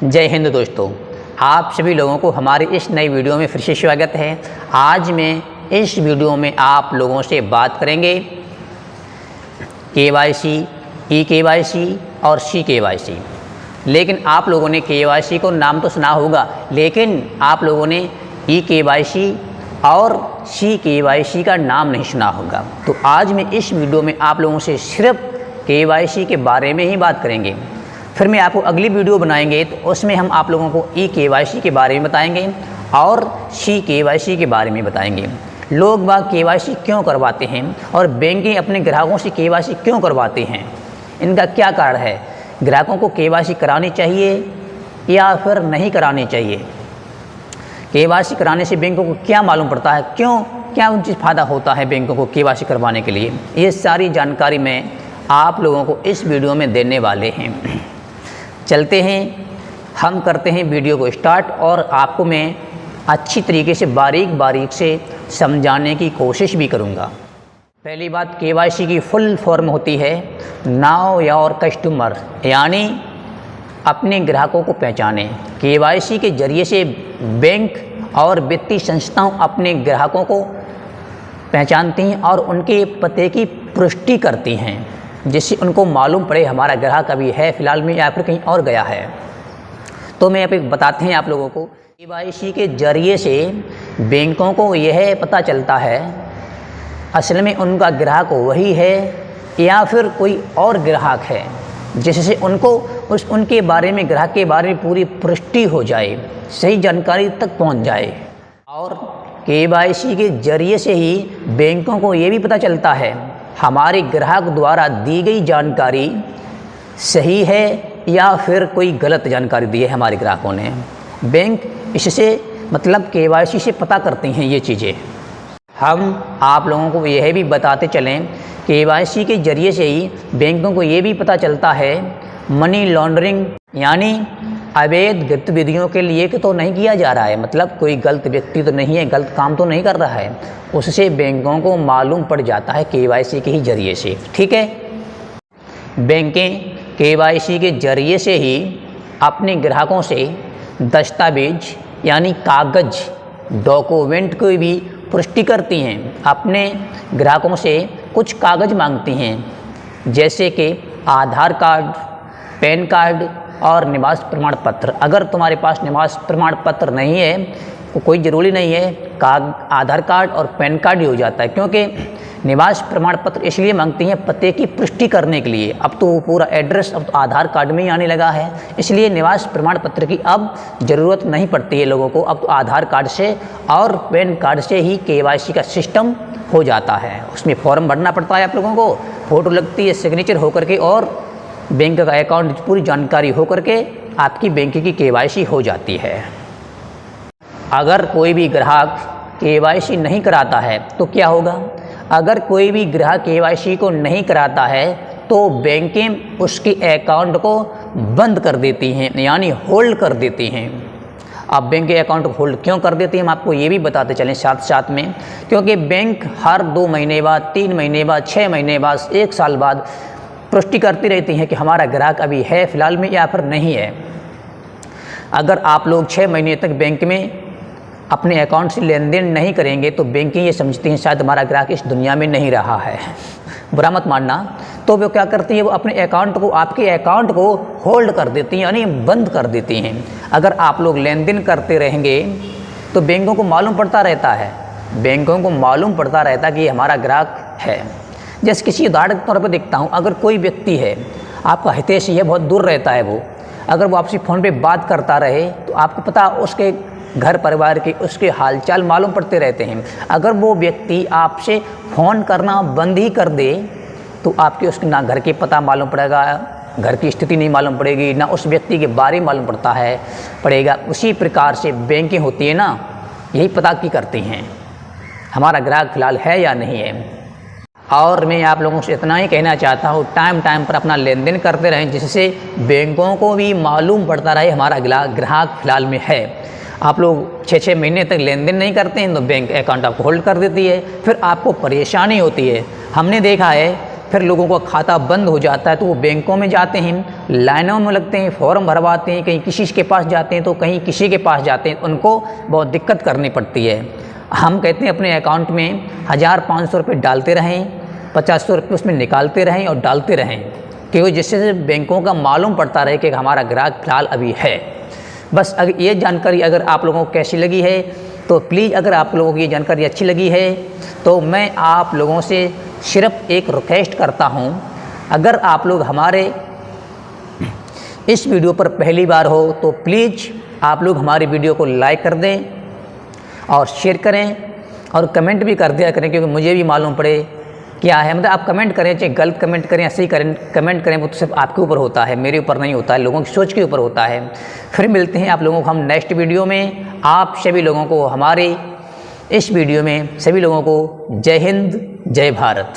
जय हिंद दोस्तों, आप सभी लोगों को हमारी इस नई वीडियो में फिर से स्वागत है। आज मैं इस वीडियो में आप लोगों से बात करेंगे KYC, eKYC और CKYC। लेकिन आप लोगों ने KYC को नाम तो सुना होगा, लेकिन आप लोगों ने eKYC और CKYC का नाम नहीं सुना होगा। तो आज मैं इस वीडियो में आप लोगों से सिर्फ KYC के बारे में ही बात करेंगे। फिर मैं आपको अगली वीडियो बनाएंगे तो उसमें हम आप लोगों को eKYC के बारे में बताएंगे और CKYC के बारे में बताएंगे। लोग बाग KYC क्यों करवाते हैं और बैंकें अपने ग्राहकों से KYC क्यों करवाते हैं, इनका क्या कारण है। ग्राहकों को KYC करानी चाहिए या फिर नहीं करानी चाहिए। KYC कराने से बैंकों को क्या मालूम पड़ता है, क्या उन चीज़ फ़ायदा होता है बैंकों को KYC करवाने के लिए, ये सारी जानकारी मैं आप लोगों को इस वीडियो में देने वाले हैं। चलते हैं, हम करते हैं वीडियो को स्टार्ट और आपको मैं अच्छी तरीके से बारीक से समझाने की कोशिश भी करूंगा। पहली बात, KYC की फुल फॉर्म होती है नाउ योर कस्टमर, यानी अपने ग्राहकों को पहचाने। KYC के जरिए से बैंक और वित्तीय संस्थाओं अपने ग्राहकों को पहचानती हैं और उनके पते की पुष्टि करती हैं, जिससे उनको मालूम पड़े हमारा ग्राहक अभी है फ़िलहाल में या फिर कहीं और गया है। तो मैं अब बताते हैं आप लोगों को, KYC के जरिए से बैंकों को यह पता चलता है असल में उनका ग्राहक वही है या फिर कोई और ग्राहक है, जिससे उनको उनके बारे में, ग्राहक के बारे में पूरी पुष्टि हो जाए, सही जानकारी तक पहुंच जाए। और KYC के जरिए से ही बैंकों को ये भी पता चलता है हमारे ग्राहक द्वारा दी गई जानकारी सही है या फिर कोई गलत जानकारी दी है हमारे ग्राहकों ने। बैंक इससे मतलब KYC से पता करते हैं ये चीज़ें। हम आप लोगों को यह भी बताते चलें, KYC के जरिए से ही बैंकों को ये भी पता चलता है मनी लॉन्ड्रिंग यानी अवैध गतिविधियों के लिए तो नहीं किया जा रहा है, मतलब कोई गलत व्यक्ति तो नहीं है, गलत काम तो नहीं कर रहा है, उससे बैंकों को मालूम पड़ जाता है KYC के ही जरिए से। ठीक है, बैंकें KYC के जरिए से ही अपने ग्राहकों से दस्तावेज यानी कागज, डॉक्यूमेंट की भी पुष्टि करती हैं। अपने ग्राहकों से कुछ कागज मांगती हैं, जैसे कि आधार कार्ड, पैन कार्ड और निवास प्रमाण पत्र। अगर तुम्हारे पास निवास प्रमाण पत्र नहीं है तो कोई ज़रूरी नहीं है, आधार कार्ड और पैन कार्ड ही हो जाता है, क्योंकि निवास प्रमाण पत्र इसलिए मांगती हैं पते की पुष्टि करने के लिए। अब तो पूरा एड्रेस अब तो आधार कार्ड में ही आने लगा है, इसलिए निवास प्रमाण पत्र की अब ज़रूरत नहीं पड़ती है लोगों को। अब तो आधार कार्ड से और पैन कार्ड से ही KYC का सिस्टम हो जाता है। उसमें फॉर्म भरना पड़ता है आप लोगों को, फ़ोटो लगती है, सिग्नेचर होकर के और बैंक का अकाउंट पूरी जानकारी हो करके आपकी बैंक की KYC हो जाती है। अगर कोई भी ग्राहक KYC नहीं कराता है तो क्या होगा। अगर कोई भी ग्राहक KYC को नहीं कराता है तो बैंकें उसके अकाउंट को बंद कर देती हैं, यानी होल्ड कर देती हैं। अब बैंक के अकाउंट को होल्ड क्यों कर देती हैं, हम आपको ये भी बताते चलें साथ साथ में, क्योंकि बैंक हर 2 महीने बाद, 3 महीने बाद, 6 महीने बाद, 1 साल बाद पुष्टि करती रहती हैं कि हमारा ग्राहक अभी है फ़िलहाल में या फिर नहीं है। अगर आप लोग 6 महीने तक बैंक में अपने अकाउंट से लेन देन नहीं करेंगे तो बैंकें ये समझती हैं शायद हमारा ग्राहक इस दुनिया में नहीं रहा है, बुरा मत मानना। तो वो क्या करती है, वो अपने अकाउंट को, आपके अकाउंट को होल्ड कर देती हैं, यानी बंद कर देती हैं। अगर आप लोग लेन देन करते रहेंगे तो बैंकों को मालूम पड़ता रहता है, कि हमारा ग्राहक है। जैसे किसी उदाहरण के तौर पर देखता हूँ, अगर कोई व्यक्ति है आपका हितैषी है, बहुत दूर रहता है वो, अगर वो आपसे फ़ोन पे बात करता रहे तो आपको पता उसके घर परिवार के, उसके हालचाल मालूम पड़ते रहते हैं। अगर वो व्यक्ति आपसे फ़ोन करना बंद ही कर दे तो आपके उसके ना घर के पता मालूम पड़ेगा, घर की स्थिति नहीं मालूम पड़ेगी, ना उस व्यक्ति के बारे में मालूम पड़ेगा। उसी प्रकार से बैंकें होती है ना, यही पता की करती हैं हमारा ग्राहक फ़िलहाल है या नहीं है। और मैं आप लोगों से इतना ही कहना चाहता हूँ, टाइम पर अपना लेन देन करते रहें, जिससे बैंकों को भी मालूम पड़ता रहे हमारा ग्राहक फ़िलहाल में है। आप लोग 6-6 महीने तक लेन देन नहीं करते हैं तो बैंक अकाउंट आपको होल्ड कर देती है, फिर आपको परेशानी होती है। हमने देखा है फिर लोगों का खाता बंद हो जाता है तो वो बैंकों में जाते हैं, लाइनों में लगते हैं, फॉर्म भरवाते हैं, कहीं किसी के पास जाते हैं तो कहीं किसी के पास जाते हैं, उनको बहुत दिक्कत करनी पड़ती है। हम कहते हैं अपने अकाउंट में 1500 रुपये डालते रहें, 500 रुपये उसमें निकालते रहें और डालते रहें, क्योंकि जिससे बैंकों का मालूम पड़ता रहे कि हमारा ग्राहक फिलहाल अभी है। बस अगर ये जानकारी अगर आप लोगों को कैसी लगी है तो प्लीज़, अगर आप लोगों को ये जानकारी अच्छी लगी है तो मैं आप लोगों से सिर्फ एक रिक्वेस्ट करता हूँ, अगर आप लोग हमारे इस वीडियो पर पहली बार हो तो प्लीज़ आप लोग हमारी वीडियो को लाइक कर दें और शेयर करें और कमेंट भी कर दिया करें, क्योंकि मुझे भी मालूम पड़े क्या है। मतलब आप कमेंट करें, चाहे गलत कमेंट करें, ऐसे ही करें, कमेंट करें, वो तो सिर्फ आपके ऊपर होता है, मेरे ऊपर नहीं होता है, लोगों की सोच के ऊपर होता है। फिर मिलते हैं आप लोगों को हम नेक्स्ट वीडियो में। आप सभी लोगों को हमारे इस वीडियो में सभी लोगों को जय हिंद, जय भारत।